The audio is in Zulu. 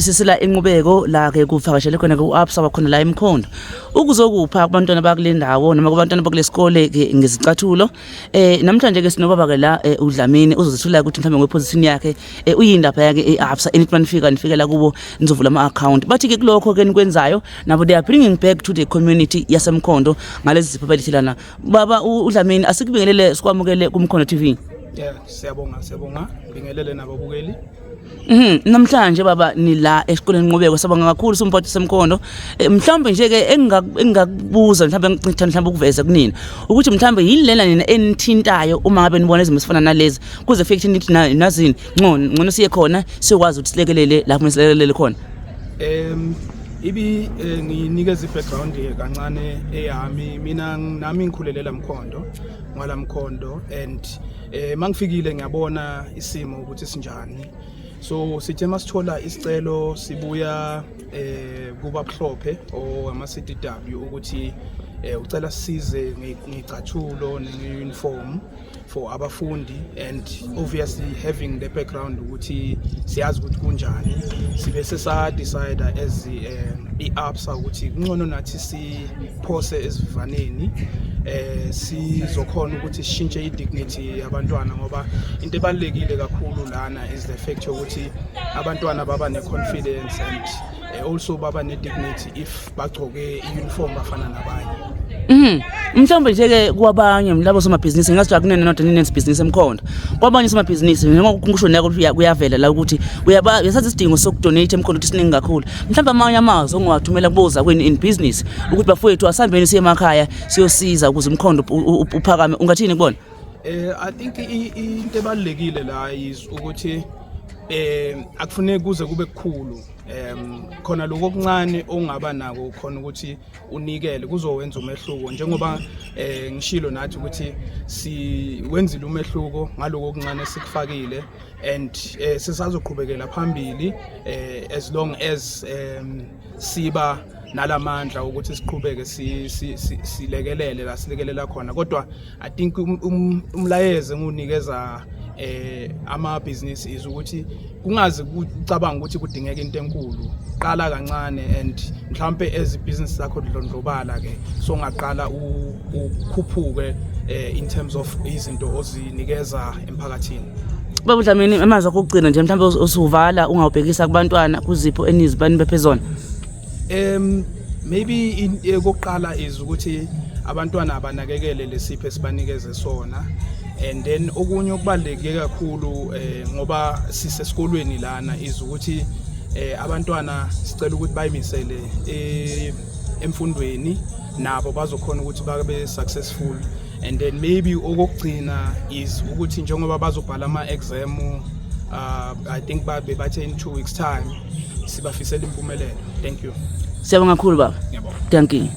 Sisila Inqubeko la ke kuvakashele khona ku Absa wakhona la Mkhondo ukuzokupha abantwana bakule ndawo noma kubantwana bakule sikole ke ngezicathulo namhlanje ke sinobaba ke la uDlamini uzozithula ukuthi mhlambe ngeposition yakhe uyindaba yake eAbsa enithi nifikela kubo nizovula ama account bathi ke kulokho ke nikwenzayo nabo they are bringing back to the community yaseMkhondo ngalezi zipho belithilana baba uDlamini asikubingelele sikwamukele kuMkhondo TV. Yeah, siyabonga bingelele nababukeli. Namhlanje baba ni la esikoleni Inqubeko sabanga kakhulu somphathi seMkhondo mhlawumbe nje ke engakubuza mhlawumbe ukuveza kunina ukuthi mhlawumbe yilena nina enithintayo uma ngabe nibona izimo sifana nalezi kuze fike nithi nazini ngcono siye khona siyokwazi ukuthi silekelele lapho silekelele khona. Ibi nginikeza i-background kancane eyami mina nami ngikhulelela Mkhondo ngala Mkhondo and mangifikile ngiyabona isimo ukuthi sinjani. So sithe masithola isicelo sibuya kuba Mhlophe o ama CDW ukuthi ucela sisize ngicathulo ne-uniform for abafundi and obviously having the background ukuthi siyazi ukuthi kunjani sibe sesa decide as iAbsa ukuthi kungcono nathi siphose esivaneni sizokhona ukuthi sishintshe idignity yabantwana ngoba into ebalekile kakhulu lana is the fact ukuthi abantwana baba ne-confidence and also baba ne-dignity if bagcoke i-uniform bafana nabanye. Mhlawumbe nje ke kwabanye labo somabhizinisi ngathi akunene not nene business eMkhondo kwabanye somabhizinisi ngokusho nako kuyavela la ukuthi uyasathi isidingo sokudonate eMkhondo ukuthi siningi kakhulu mhlawumbe amanye amazwi ongawathumela kuboza kweni in business ukuthi bafowethu asambeni siye emakhaya siyosiza ukuze uMkhondo uphakame ungathini kubona. I think into ebalekile la is ukuthi akufuneki kuze kube kukhulu khona lokho okuncane ongaba nako khona ukuthi unikele kuzowenza umehluko njengoba ngishilo nathi ukuthi siwenzile umehluko ngaloko okuncane sikufakile and sisazoqhubekela phambili as long as siba nalamandla ukuthi siqhubeke silekelele la silekelela khona kodwa I think umlayeze ngunikeza ama business is ukuthi kungaze kucabanga ukuthi kudingeka into enkulu qala kancane and mhlambe as business zakho dlondlobala ke so ngaqala ukukhuphuke in terms of izinto ozinikeza emphakathini. Baba Dlamini amazwi akho ukugcina nje mhlambe usuvala ungawubhekisa kubantwana kuzipho enizibani bephezona. Maybe kokuqala is ukuthi abantwana abanakekele lesipho esibanikeze sona and then okunye okubaleke kakhulu ngoba sisesikolweni lana is ukuthi abantwana sicela ukuthi bayimisele emfundweni nabo bazokhona ukuthi babe successful and then maybe okugcina is ukuthi njengoba bazobhala ama exam I think bathe in 2 weeks time sibafisela impumelelo. Thank you. Siyabonga kakhulu baba. Ngiyabonga. Thank you.